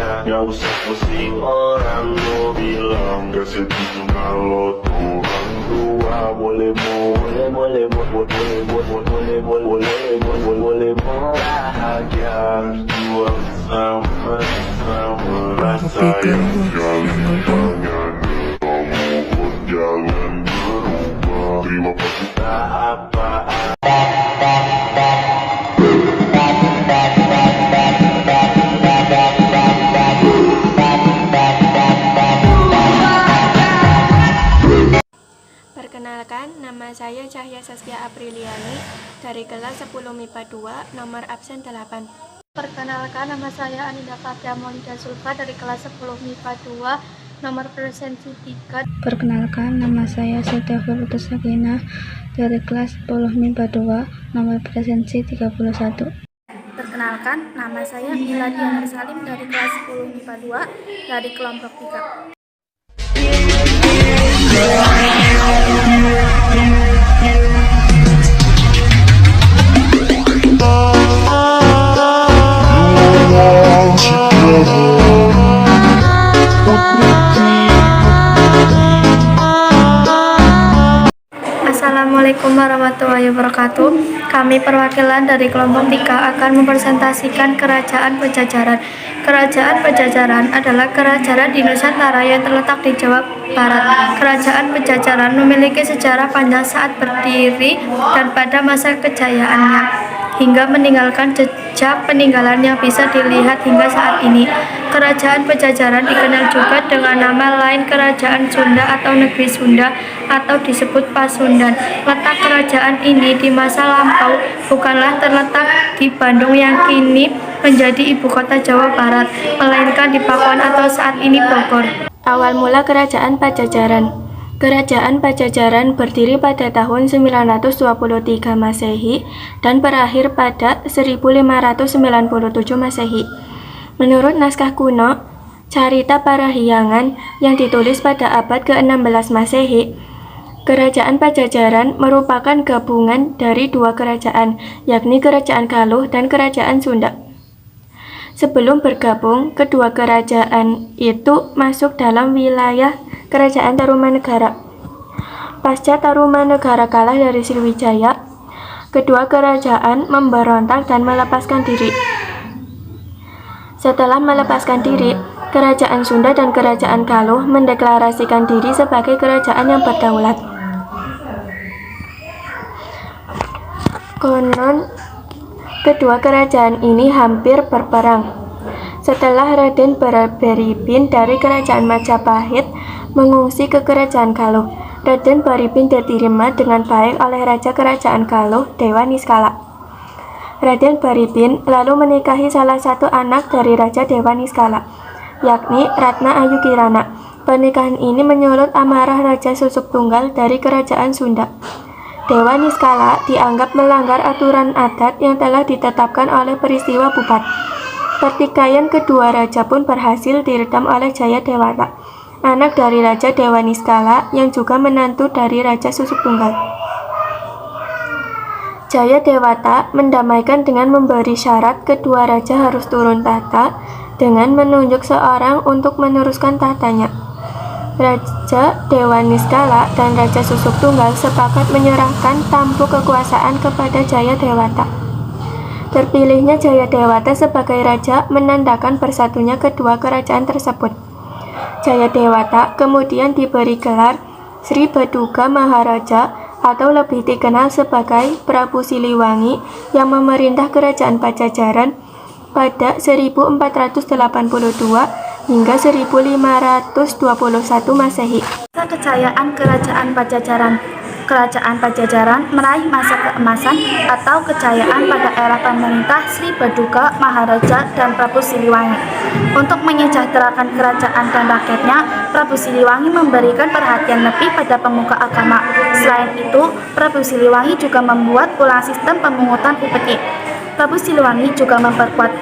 Gak usah pusing orang mau bilang gak setuju kalau orang tua boleh bahagia juang sama rasa yang jalan jangan mohon jangan berubah terima kasih tak apa. Perkenalkan, nama saya Cahya Saskia Apriliani dari kelas 10 MIPA 2, nomor absen 8. Perkenalkan, nama saya Anida Fatia Maulida Sulfa dari kelas 10 MIPA 2, nomor presensi 3. Perkenalkan, nama saya Setia Furtus Sakinah dari kelas 10 MIPA 2, nomor presensi 31. Perkenalkan, nama saya Mila Diana Salim dari kelas 10 MIPA 2 dari kelompok 3. Assalamualaikum warahmatullahi wabarakatuh. Kami perwakilan dari kelompok 3 akan mempresentasikan Kerajaan Pajajaran. Kerajaan Pajajaran adalah kerajaan di Nusantara yang terletak di Jawa Barat. Kerajaan Pajajaran memiliki sejarah panjang saat berdiri dan pada masa kejayaannya, hingga meninggalkan jejak peninggalan yang bisa dilihat hingga saat ini. Kerajaan Pajajaran dikenal juga dengan nama lain Kerajaan Sunda atau Negeri Sunda atau disebut Pasundan. Letak kerajaan ini di masa lampau bukanlah terletak di Bandung yang kini menjadi ibu kota Jawa Barat, melainkan di Pakuan atau saat ini Bogor. Awal mula Kerajaan Pajajaran. Kerajaan Pajajaran berdiri pada tahun 923 Masehi dan berakhir pada 1597 Masehi. Menurut naskah kuno, Carita Parahyangan yang ditulis pada abad ke-16 Masehi, Kerajaan Pajajaran merupakan gabungan dari dua kerajaan, yakni Kerajaan Galuh dan Kerajaan Sunda. Sebelum bergabung, kedua kerajaan itu masuk dalam wilayah Kerajaan Tarumanegara. Pasca Tarumanegara kalah dari Sriwijaya, kedua kerajaan memberontak dan melepaskan diri. Setelah melepaskan diri, Kerajaan Sunda dan Kerajaan Galuh mendeklarasikan diri sebagai kerajaan yang berdaulat. Konon, kedua kerajaan ini hampir berperang. Setelah Raden Baribin dari Kerajaan Majapahit mengungsi ke Kerajaan Galuh, Raden Baribin diterima dengan baik oleh Raja Kerajaan Galuh, Dewa Niskala. Raden Baribin lalu menikahi salah satu anak dari Raja Dewa Niskala, yakni Ratna Ayu Kirana. Pernikahan ini menyulut amarah Raja Susuk Tunggal dari Kerajaan Sunda. Dewa Niskala dianggap melanggar aturan adat yang telah ditetapkan oleh peristiwa Bubat. Pertikaian kedua raja pun berhasil diredam oleh Jaya Dewata, anak dari Raja Dewa Niskala yang juga menantu dari Raja Susuk Tunggal. Jaya Dewata mendamaikan dengan memberi syarat kedua raja harus turun tahta dengan menunjuk seorang untuk meneruskan tahtanya. Raja Dewa Niskala dan Raja Susuk Tunggal sepakat menyerahkan tampuk kekuasaan kepada Jaya Dewata. Terpilihnya Jaya Dewata sebagai raja menandakan bersatunya kedua kerajaan tersebut. Jaya Dewata kemudian diberi gelar Sri Baduga Maharaja atau lebih dikenal sebagai Prabu Siliwangi yang memerintah Kerajaan Pajajaran pada 1482 hingga 1521 Masehi. Masa kejayaan Kerajaan Pajajaran. Kerajaan Pajajaran meraih masa keemasan atau kejayaan pada era pemerintah Sri Baduga Maharaja dan Prabu Siliwangi. Untuk menyejahterakan kerajaan dan rakyatnya, Prabu Siliwangi memberikan perhatian lebih pada pemuka agama. Selain itu, Prabu Siliwangi juga membuat ulang sistem pemungutan upeti. Prabu Siliwangi juga memperkuat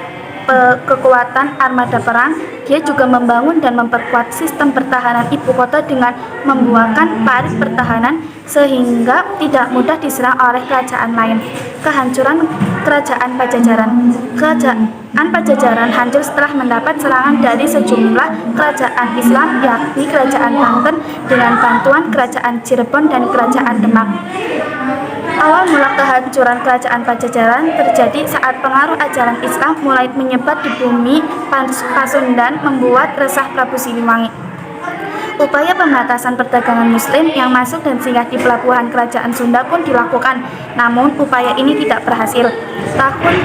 kekuatan armada perang. Dia juga membangun dan memperkuat sistem pertahanan ibu kota dengan membuatkan parit pertahanan sehingga tidak mudah diserang oleh kerajaan lain. Kerajaan Pajajaran. Kerajaan Pajajaran hancur setelah mendapat serangan dari sejumlah kerajaan Islam, yakni Kerajaan Banten dengan bantuan Kerajaan Cirebon dan Kerajaan Demak. Awal mula kehancuran Kerajaan Pajajaran terjadi saat pengaruh ajaran Islam mulai menyebar di bumi Pasundan, membuat resah Prabu Siliwangi. Upaya pembatasan perdagangan Muslim yang masuk dan singgah di pelabuhan Kerajaan Sunda pun dilakukan, namun upaya ini tidak berhasil. Tahun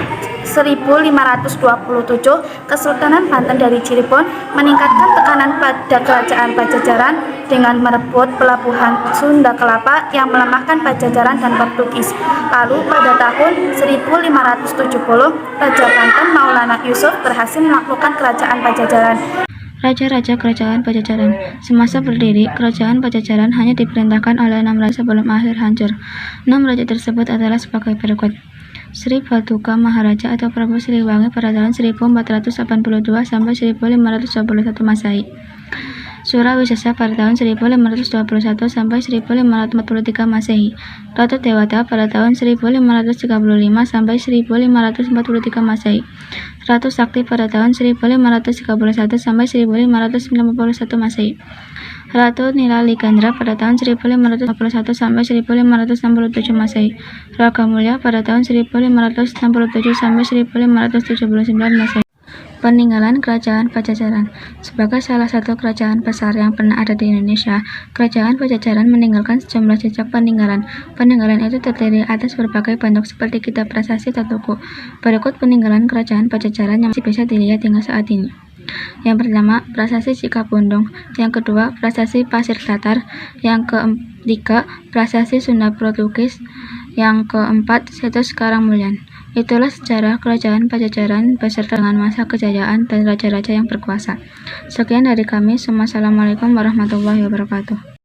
1527, Kesultanan Banten dari Cirebon meningkatkan tekanan pada Kerajaan Pajajaran dengan merebut pelabuhan Sunda Kelapa yang melemahkan Pajajaran dan Portugis. Lalu pada tahun 1570, Raja Banten Maulana Yusuf berhasil menaklukkan Kerajaan Pajajaran. Raja-raja Kerajaan Pajajaran. Semasa berdiri, Kerajaan Pajajaran hanya diperintahkan oleh 6 raja sebelum akhir hancur. 6 raja tersebut adalah sebagai berikut. Sri Baduka Maharaja atau Prabu Siliwangi pada tahun 1482 sampai 1521 Masehi. Surawisesa pada tahun 1521 sampai 1543 Masehi. Ratu Dewata pada tahun 1535 sampai 1543 Masehi. Ratu Sakti pada tahun 1531 sampai 1591 Masehi. Ratu Nilaligandra pada tahun 1551 sampai 1567 Masehi. Ragamulya pada tahun 1567 sampai 1579 Masehi. Peninggalan Kerajaan Pajajaran. Sebagai salah satu kerajaan besar yang pernah ada di Indonesia, Kerajaan Pajajaran meninggalkan sejumlah jejak peninggalan. Peninggalan itu terdiri atas berbagai bentuk seperti kitab prasasti atau tugu. Berikut peninggalan Kerajaan Pajajaran yang masih bisa dilihat hingga saat ini. Yang pertama, Prasasti Cikapundung. Yang kedua, Prasasti Pasir Tatar. Yang ketiga, Prasasti Sunda Portugis. Yang keempat, Situs Karangmulyan. Itulah sejarah Kerajaan Pajajaran beserta dengan masa kejayaan dan raja-raja yang berkuasa. Sekian dari kami. Assalamualaikum warahmatullahi wabarakatuh.